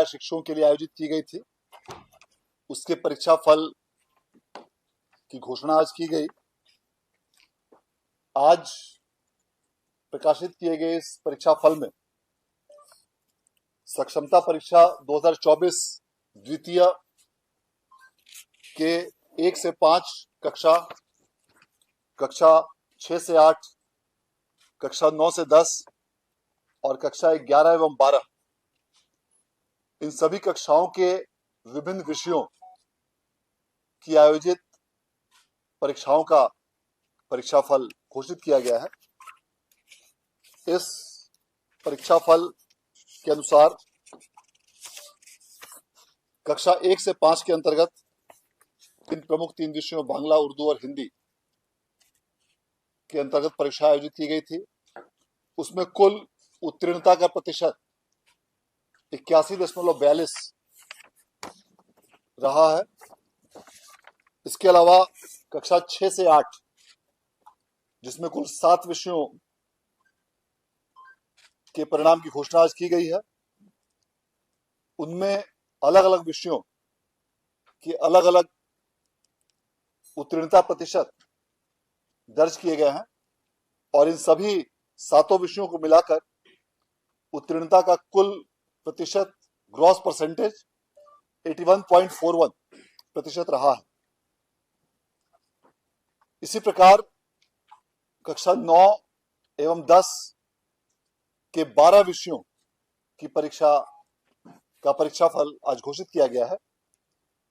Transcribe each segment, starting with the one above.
परीक्षा शिक्षकों के लिए आयोजित की गई थी, उसके परीक्षा फल की घोषणा आज की गई। आज प्रकाशित किए गए इस परीक्षा फल में सक्षमता परीक्षा 2024 द्वितीय के 1 से 5 कक्षा, कक्षा 6 से 8, कक्षा 9 से 10 और कक्षा 11 एवं 12, इन सभी कक्षाओं के विभिन्न विषयों की आयोजित परीक्षाओं का परीक्षाफल घोषित किया गया है। इस परीक्षाफल के अनुसार कक्षा 1 से 5 के अंतर्गत इन प्रमुख 3 विषयों बांग्ला, उर्दू और हिंदी के अंतर्गत परीक्षा आयोजित की गई थी। उसमें कुल उत्तीर्णता का प्रतिशत 81.42 रहा है। इसके अलावा कक्षा 6 से 8, जिसमें कुल 7 विषयों के परिणाम की घोषणा आज की गई है, उनमें अलग अलग विषयों के अलग अलग उत्तीर्णता प्रतिशत दर्ज किए गए हैं और इन सभी 7 विषयों को मिलाकर उत्तीर्णता का कुल प्रतिशत, ग्रॉस परसेंटेज 81.41% रहा है। इसी प्रकार कक्षा 9 एवं 10 के 12 विषयों की परीक्षा का परीक्षाफल आज घोषित किया गया है,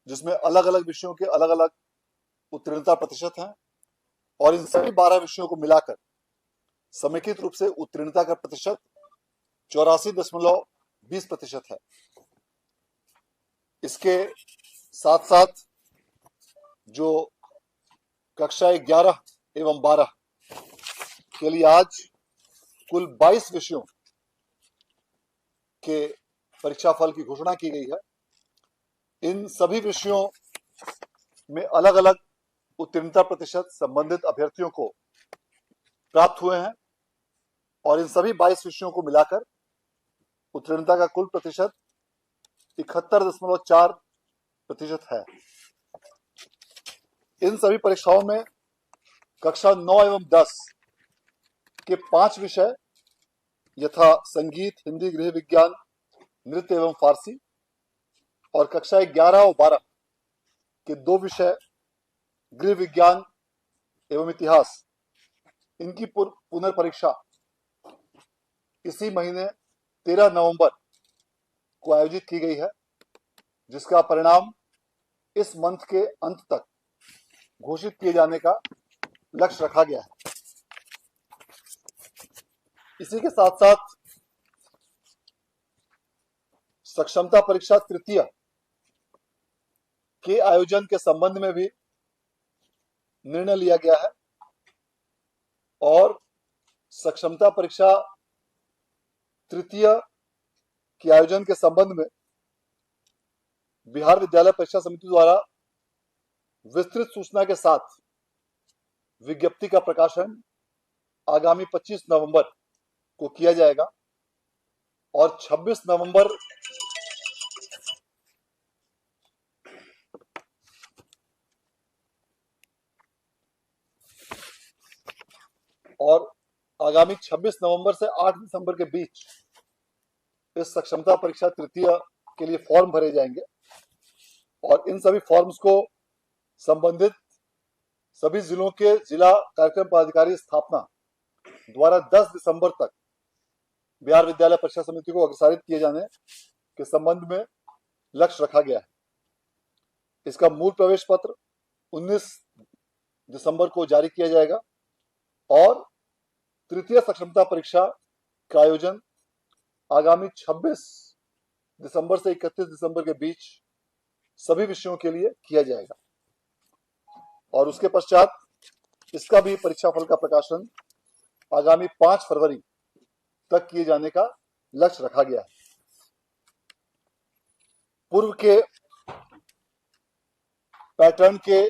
जिसमें अलग अलग विषयों के अलग अलग उत्तीर्णता प्रतिशत हैं और इन सभी 12 विषयों को मिलाकर समेकित रूप से उत्तीर्णता का प्रतिशत 84.20% है। इसके साथ साथ जो कक्षा 11 एवं 12 के लिए आज कुल 22 विषयों के परीक्षाफल की घोषणा की गई है। इन सभी विषयों में अलग अलग उत्तीर्णता प्रतिशत संबंधित अभ्यर्थियों को प्राप्त हुए हैं और इन सभी 22 विषयों को मिलाकर उत्तीर्णता का कुल प्रतिशत 71.4% है। इन सभी परीक्षाओं में कक्षा 9 एवं 10 के 5 विषय यथा संगीत, हिंदी, गृह विज्ञान, नृत्य एवं फारसी और कक्षा 11 और 12 के 2 विषय गृह विज्ञान एवं इतिहास, इनकी पुनर्परीक्षा इसी महीने 13 नवंबर को आयोजित की गई है, जिसका परिणाम इस मंथ के अंत तक घोषित किए जाने का लक्ष्य रखा गया है। इसी के साथ साथ सक्षमता परीक्षा तृतीय के आयोजन के संबंध में भी निर्णय लिया गया है और सक्षमता परीक्षा तृतीय के आयोजन के संबंध में बिहार विद्यालय परीक्षा समिति द्वारा विस्तृत सूचना के साथ विज्ञप्ति का प्रकाशन आगामी 25 नवंबर को किया जाएगा और 26 नवंबर से 8 दिसंबर के बीच इस सक्षमता परीक्षा तृतीय के लिए फॉर्म भरे जाएंगे और इन सभी फॉर्म्स को संबंधित सभी जिलों के जिला कार्यक्रम पदाधिकारी स्थापना द्वारा 10 दिसंबर तक बिहार विद्यालय परीक्षा समिति को अग्रसारित किए जाने के संबंध में लक्ष्य रखा गया है। इसका मूल प्रवेश पत्र 19 दिसंबर को जारी किया जाएगा और तृतीय सक्षमता परीक्षा का आयोजन आगामी 26 दिसंबर से 31 दिसंबर के बीच सभी विषयों के लिए किया जाएगा और उसके पश्चात इसका भी परीक्षाफल का प्रकाशन आगामी 5 फरवरी तक किए जाने का लक्ष्य रखा गया है। पूर्व के पैटर्न के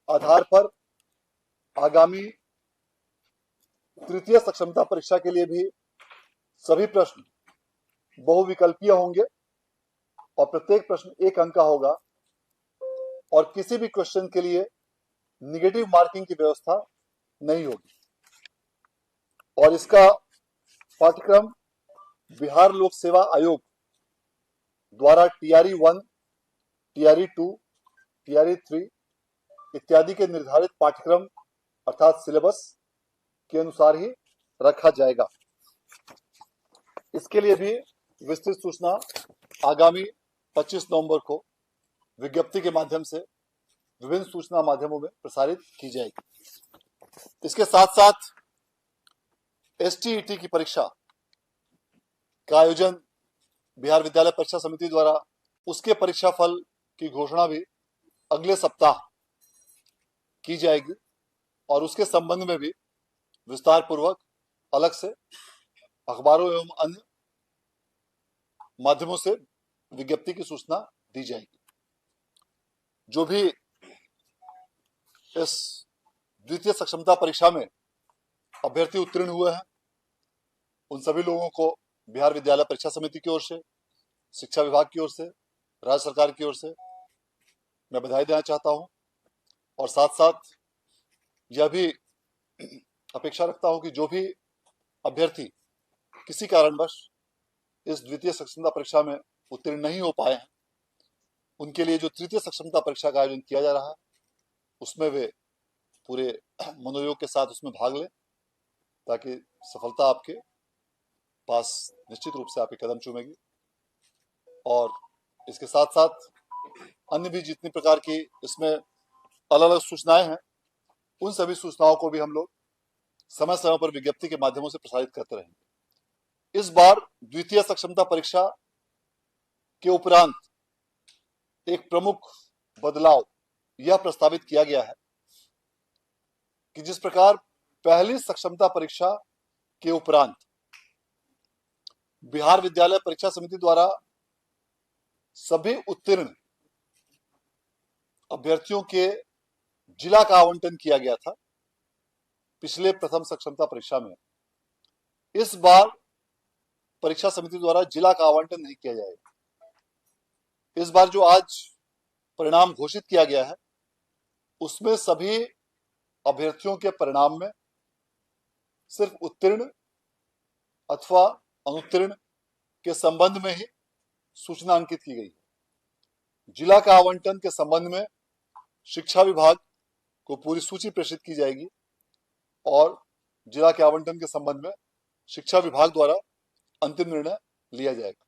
आधार पर आगामी तृतीय सक्षमता परीक्षा के लिए भी सभी प्रश्न बहुविकल्पीय होंगे और प्रत्येक प्रश्न 1 अंक का होगा और किसी भी क्वेश्चन के लिए निगेटिव मार्किंग की व्यवस्था नहीं होगी। और इसका पाठ्यक्रम बिहार लोक सेवा आयोग द्वारा टीआरई 1, टीआरई 2, टीआरई 3 इत्यादि के निर्धारित पाठ्यक्रम अर्थात सिलेबस के अनुसार ही रखा जाएगा। इसके लिए भी विस्तृत सूचना आगामी 25 नवंबर को विज्ञप्ति के माध्यम से विभिन्न सूचना माध्यमों में प्रसारित की जाएगी। इसके साथ साथ एसटीईटी की परीक्षा का आयोजन बिहार विद्यालय परीक्षा समिति द्वारा उसके परीक्षा फल की घोषणा भी अगले सप्ताह की जाएगी और उसके संबंध में भी विस्तार पूर्वक अलग से अखबारों एवं अन्य माध्यमों से विज्ञप्ति की सूचना दी जाएगी। जो भी इस द्वितीय सक्षमता परीक्षा में अभ्यर्थी उत्तीर्ण हुए हैं उन सभी लोगों को बिहार विद्यालय परीक्षा समिति की ओर से, शिक्षा विभाग की ओर से, राज्य सरकार की ओर से मैं बधाई देना चाहता हूं और साथ साथ यह भी अपेक्षा रखता हूं कि जो भी अभ्यर्थी किसी कारणवश इस द्वितीय सक्षमता परीक्षा में उत्तीर्ण नहीं हो पाए हैं उनके लिए जो तृतीय सक्षमता परीक्षा का आयोजन किया जा रहा है उसमें वे पूरे मनोयोग के साथ उसमें भाग लें ताकि सफलता आपके पास निश्चित रूप से आपके कदम चूमेगी। और इसके साथ साथ अन्य भी जितनी प्रकार की इसमें अलग अलग सूचनाएं हैं उन सभी सूचनाओं को भी हम लोग समय समय पर विज्ञप्ति के माध्यमों से प्रसारित करते रहेंगे। इस बार द्वितीय सक्षमता परीक्षा के उपरांत एक प्रमुख बदलाव यह प्रस्तावित किया गया है कि जिस प्रकार पहली सक्षमता परीक्षा के उपरांत बिहार विद्यालय परीक्षा समिति द्वारा सभी उत्तीर्ण अभ्यर्थियों के जिला का आवंटन किया गया था पिछले प्रथम सक्षमता परीक्षा में, इस बार परीक्षा समिति द्वारा जिला का आवंटन नहीं किया जाएगा। इस बार जो आज परिणाम घोषित किया गया है उसमें सभी अभ्यर्थियों के परिणाम में सिर्फ उत्तीर्ण अथवा अनुत्तीर्ण के संबंध में ही सूचना अंकित की गई है। जिला का आवंटन के संबंध में शिक्षा विभाग को पूरी सूची प्रेषित की जाएगी और जिला के आवंटन के संबंध में शिक्षा विभाग द्वारा अंतिम निर्णय लिया जाएगा।